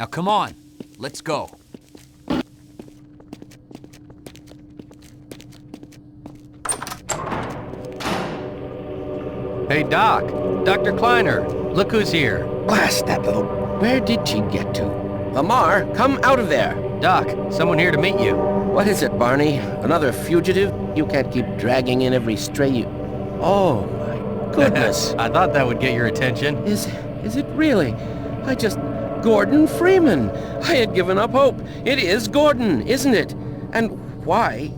Now come on, let's go. Hey, Doc. Dr. Kleiner. Look who's here. Blast that little... Where did she get to? Lamar, come out of there! Doc, someone here to meet you. What is it, Barney? Another fugitive? You can't keep dragging in every stray you... Oh, my goodness. I thought that would get your attention. Is it really? Gordon Freeman! I had given up hope. It is Gordon, isn't it? And why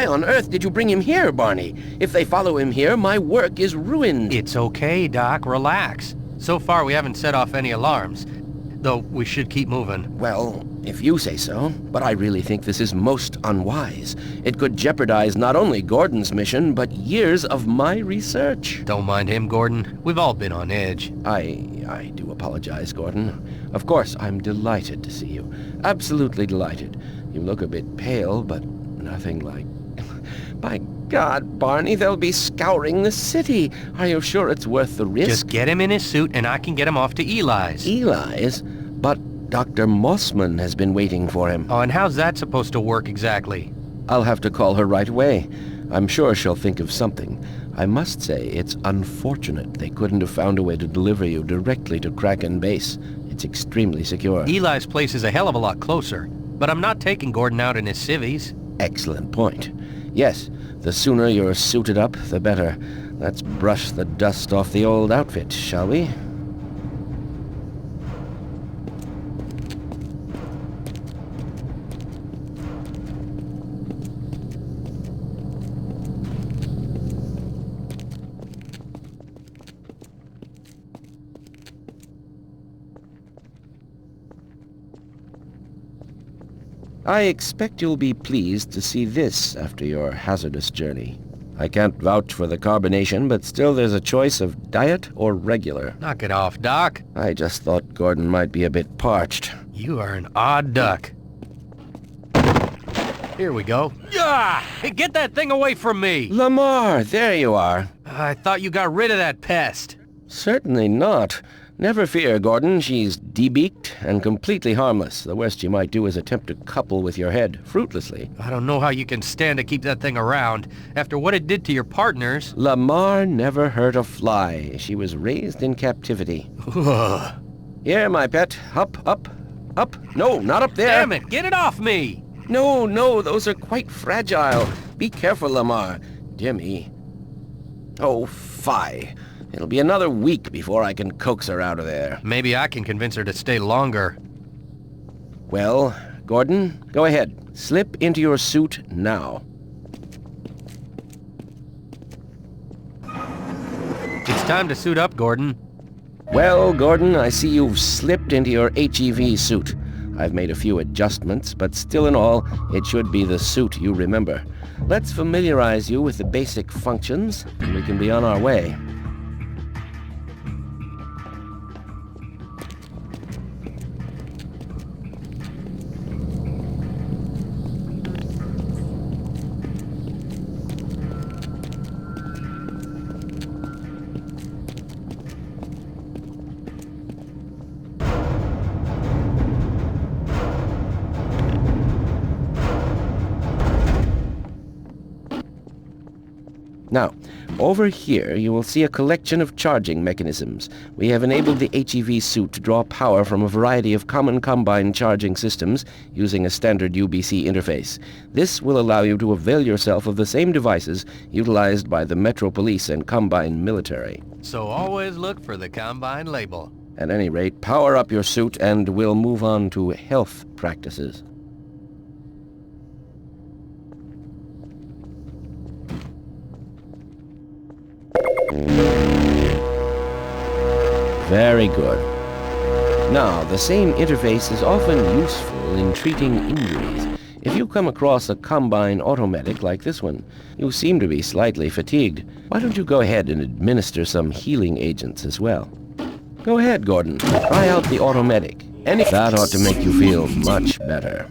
on earth did you bring him here, Barney? If they follow him here, my work is ruined. It's okay, Doc. Relax. So far, we haven't set off any alarms. Though, we should keep moving. Well, if you say so, but I really think this is most unwise. It could jeopardize not only Gordon's mission, but years of my research. Don't mind him, Gordon. We've all been on edge. I do apologize, Gordon. Of course, I'm delighted to see you. Absolutely delighted. You look a bit pale, but nothing like... By God, Barney, they'll be scouring the city. Are you sure it's worth the risk? Just get him in his suit and I can get him off to Eli's. Eli's? But Dr. Mossman has been waiting for him. Oh, and how's that supposed to work exactly? I'll have to call her right away. I'm sure she'll think of something. I must say, it's unfortunate they couldn't have found a way to deliver you directly to Kraken Base. It's extremely secure. Eli's place is a hell of a lot closer, but I'm not taking Gordon out in his civvies. Excellent point. Yes, the sooner you're suited up, the better. Let's brush the dust off the old outfit, shall we? I expect you'll be pleased to see this after your hazardous journey. I can't vouch for the carbonation, but still there's a choice of diet or regular. Knock it off, Doc. I just thought Gordon might be a bit parched. You are an odd duck. Here we go. Ah! Hey, get that thing away from me! Lamar, there you are. I thought you got rid of that pest. Certainly not. Never fear, Gordon. She's debeaked and completely harmless. The worst you might do is attempt to couple with your head, fruitlessly. I don't know how you can stand to keep that thing around, after what it did to your partners. Lamar never hurt a fly. She was raised in captivity. Here, my pet. Up, up, up. No, not up there. Damn it, get it off me! No, those are quite fragile. Be careful, Lamar. Dear me. Oh, fie. It'll be another week before I can coax her out of there. Maybe I can convince her to stay longer. Well, Gordon, go ahead. Slip into your suit now. It's time to suit up, Gordon. Well, Gordon, I see you've slipped into your HEV suit. I've made a few adjustments, but still in all, it should be the suit you remember. Let's familiarize you with the basic functions, and we can be on our way. Now, over here you will see a collection of charging mechanisms. We have enabled the HEV suit to draw power from a variety of common Combine charging systems using a standard UBC interface. This will allow you to avail yourself of the same devices utilized by the Metro Police and Combine military. So always look for the Combine label. At any rate, power up your suit and we'll move on to health practices. Very good. Now, the same interface is often useful in treating injuries. If you come across a Combine automedic like this one, you seem to be slightly fatigued. Why don't you go ahead and administer some healing agents as well? Go ahead, Gordon. Try out the automedic. That ought to make you feel much better.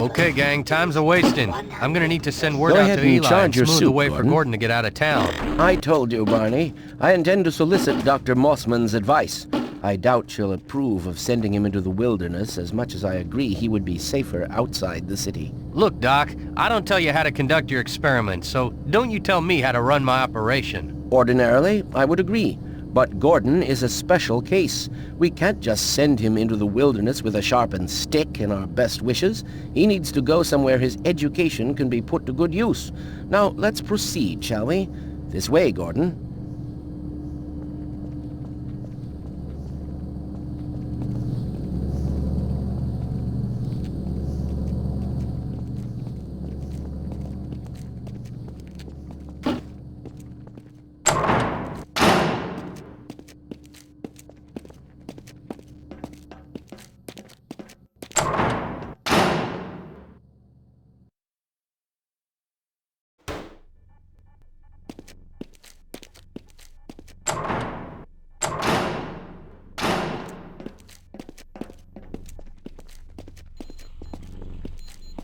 Okay, gang, time's a-wasting. I'm gonna need to send word Go out ahead to and Eli charge and your smooth suit, the way for Gordon. Gordon to get out of town. I told you, Barney. I intend to solicit Dr. Mossman's advice. I doubt she'll approve of sending him into the wilderness as much as I agree he would be safer outside the city. Look, Doc, I don't tell you how to conduct your experiments, so don't you tell me how to run my operation. Ordinarily, I would agree. But Gordon is a special case. We can't just send him into the wilderness with a sharpened stick and our best wishes. He needs to go somewhere his education can be put to good use. Now, let's proceed, shall we? This way, Gordon.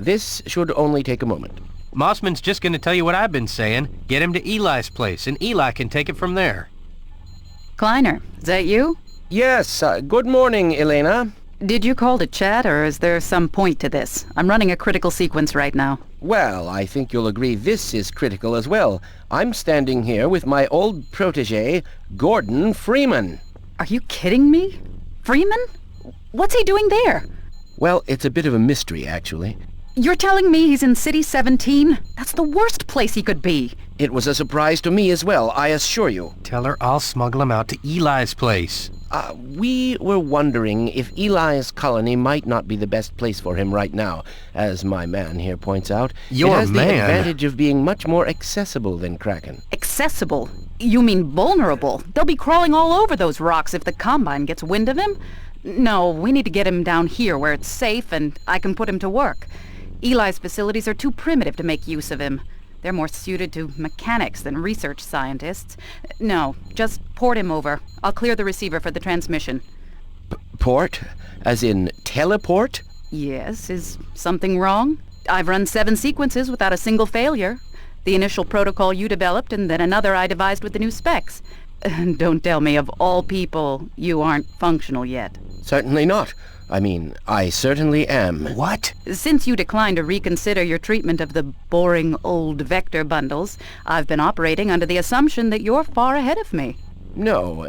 This should only take a moment. Mossman's just gonna tell you what I've been saying. Get him to Eli's place, and Eli can take it from there. Kleiner, is that you? Yes, good morning, Elena. Did you call to chat, or is there some point to this? I'm running a critical sequence right now. Well, I think you'll agree this is critical as well. I'm standing here with my old protege, Gordon Freeman. Are you kidding me? Freeman? What's he doing there? Well, it's a bit of a mystery, actually. You're telling me he's in City 17? That's the worst place he could be. It was a surprise to me as well, I assure you. Tell her I'll smuggle him out to Eli's place. We were wondering if Eli's colony might not be the best place for him right now. As my man here points out, Your it has the man? advantage of being much more accessible than Kraken. Accessible? You mean vulnerable? They'll be crawling all over those rocks if the Combine gets wind of him? No, we need to get him down here where it's safe and I can put him to work. Eli's facilities are too primitive to make use of him. They're more suited to mechanics than research scientists. No, just port him over. I'll clear the receiver for the transmission. Port? As in teleport? Yes, is something wrong? I've run 7 sequences without a single failure. The initial protocol you developed and then another I devised with the new specs. Don't tell me, of all people, you aren't functional yet. Certainly not. I mean, I certainly am. What? Since you declined to reconsider your treatment of the boring old vector bundles, I've been operating under the assumption that you're far ahead of me. No,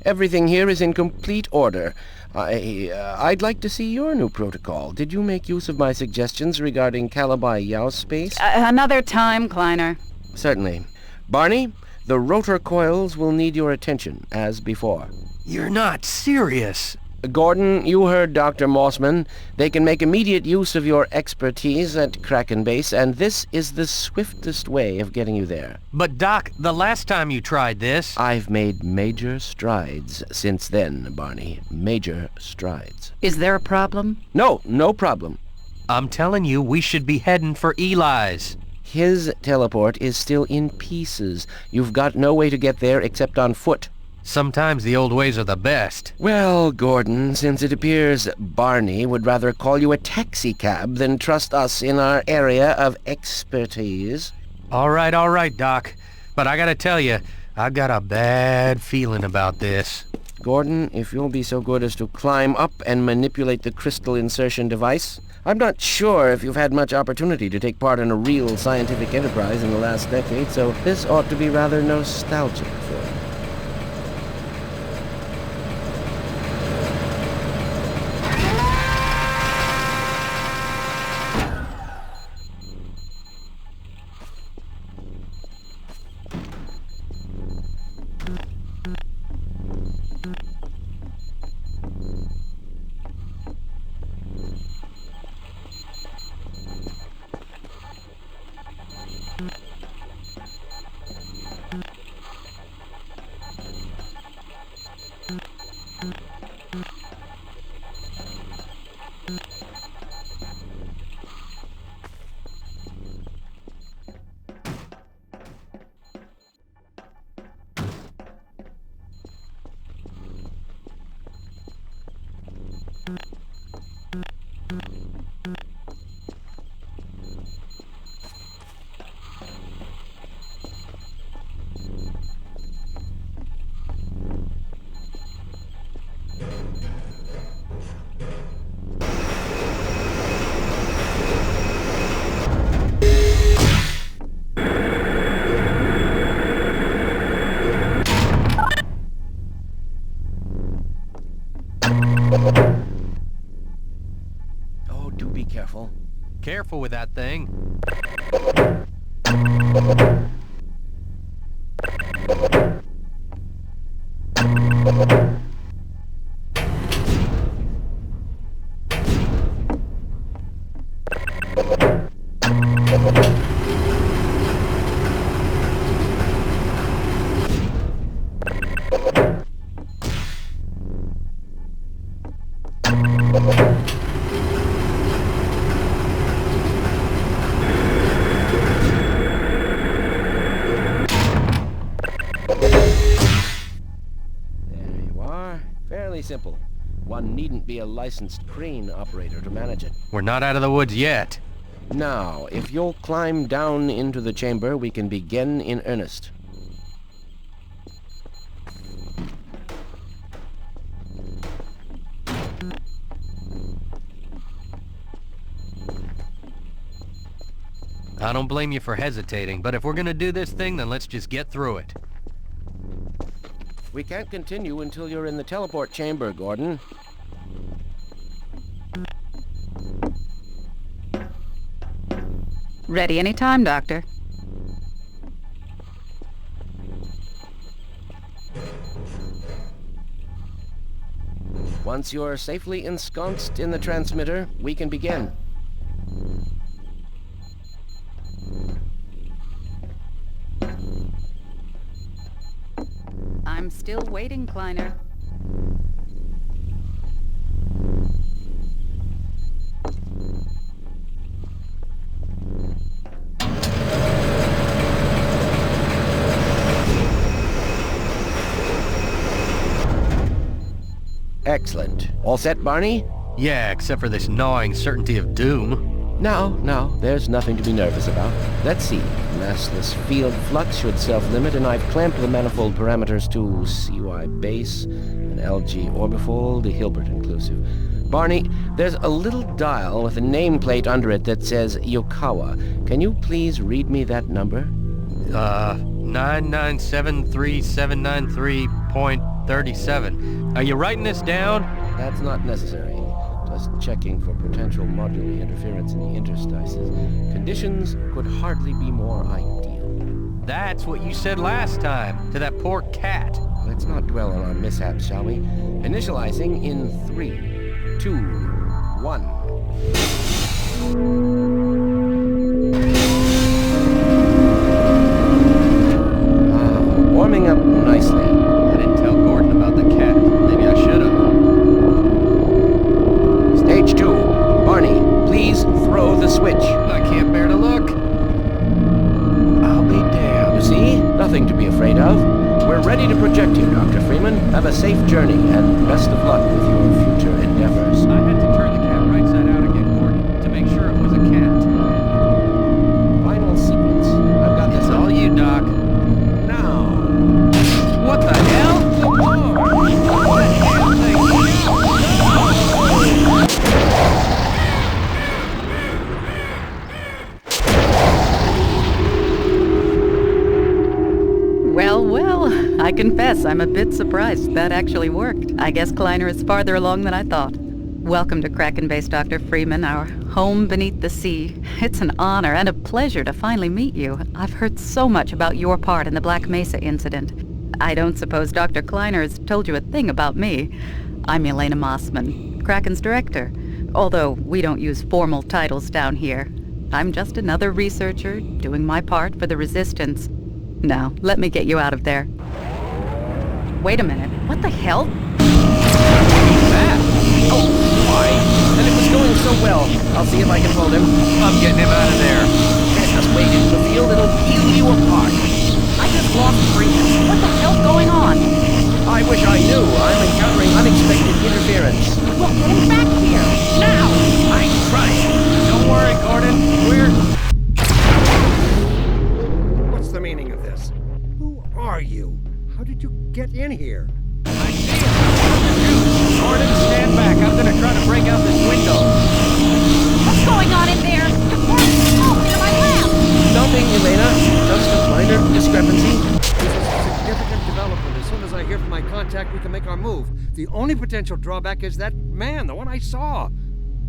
everything here is in complete order. I'd like to see your new protocol. Did you make use of my suggestions regarding Calabi Yao space? Another time, Kleiner. Certainly. Barney, the rotor coils will need your attention, as before. You're not serious. Gordon, you heard Dr. Mossman. They can make immediate use of your expertise at Kraken Base, and this is the swiftest way of getting you there. But Doc, the last time you tried this... I've made major strides since then, Barney. Major strides. Is there a problem? No problem. I'm telling you, we should be heading for Eli's. His teleport is still in pieces. You've got no way to get there except on foot. Sometimes the old ways are the best. Well, Gordon, since it appears Barney would rather call you a taxicab than trust us in our area of expertise. All right, Doc. But I gotta tell you, I've got a bad feeling about this. Gordon, if you'll be so good as to climb up and manipulate the crystal insertion device. I'm not sure if you've had much opportunity to take part in a real scientific enterprise in the last decade, so this ought to be rather nostalgic for you. that thing. Simple. One needn't be a licensed crane operator to manage it. We're not out of the woods yet. Now, if you'll climb down into the chamber, we can begin in earnest. I don't blame you for hesitating, but if we're gonna do this thing, then let's just get through it. We can't continue until you're in the teleport chamber, Gordon. Ready anytime, Doctor. Once you're safely ensconced in the transmitter, we can begin. I'm still waiting, Kleiner. Excellent. All set, Barney? Yeah, except for this gnawing certainty of doom. No, there's nothing to be nervous about. Let's see. Massless field flux should self-limit, and I've clamped the manifold parameters to CY base, an LG orbifold, the Hilbert inclusive. Barney, there's a little dial with a nameplate under it that says Yokawa. Can you please read me that number? 9973793.37. Are you writing this down? That's not necessary. Just checking for potential modular interference in the interstices. Conditions could hardly be more ideal. That's what you said last time, to that poor cat. Let's not dwell on our mishaps, shall we? Initializing in 3, 2, 1. Warming up nicely. I didn't tell Gordon about the cat. Maybe I should have. Stage 2. Barney, please throw the switch. I can't bear to look. I'll be damned. You see? Nothing to be afraid of. We're ready to project you, Dr. Freeman. Have a safe journey, and best of luck with your future endeavors. I had to turn the cat right side out again, Gordon, to make sure it was a cat. Final sequence. I've got this. It's all you, Doc. Now. What the hell? What the hell thing? Well, I confess I'm a bit surprised that actually worked. I guess Kleiner is farther along than I thought. Welcome to Kraken Base, Dr. Freeman, our home beneath the sea. It's an honor and a pleasure to finally meet you. I've heard so much about your part in the Black Mesa incident. I don't suppose Dr. Kleiner has told you a thing about me. I'm Elena Mossman, Kraken's director, although we don't use formal titles down here. I'm just another researcher doing my part for the Resistance. Now, let me get you out of there. Wait a minute. What the hell? That? Oh, why? And it was going so well. I'll see if I can hold him. I'm getting him out of there. Can't just wait into the field. It'll peel you apart. I just lost Freeman. What the hell's going on? I wish I knew. I'm encountering unexpected interference. Well, get him back here. Now! I'm trying. Don't worry, Gordon. What's the meaning of this? Who are you? How did you get in here? I see it. Gordon, stand back. I'm gonna try to break out this window. What's going on in there? You're pouring smoke into my lab! Nothing, Elena. Just a minor discrepancy. This is a significant development. As soon as I hear from my contact, we can make our move. The only potential drawback is that man, the one I saw.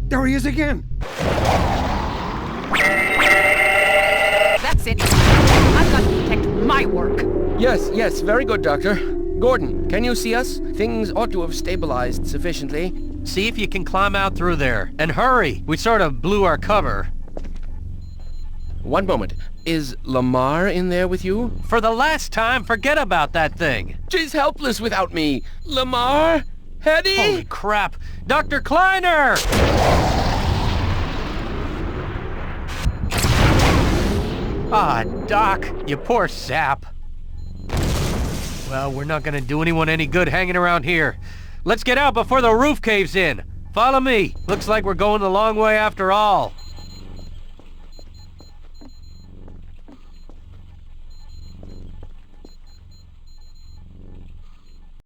There he is again. That's it. I've got to protect my work. Yes, very good, Doctor. Gordon, can you see us? Things ought to have stabilized sufficiently. See if you can climb out through there. And hurry! We sort of blew our cover. One moment. Is Lamar in there with you? For the last time, forget about that thing. She's helpless without me. Lamar? Hetty? Holy crap! Dr. Kleiner! Ah, Doc, you poor sap. Well, we're not gonna do anyone any good hanging around here. Let's get out before the roof caves in. Follow me. Looks like we're going the long way after all.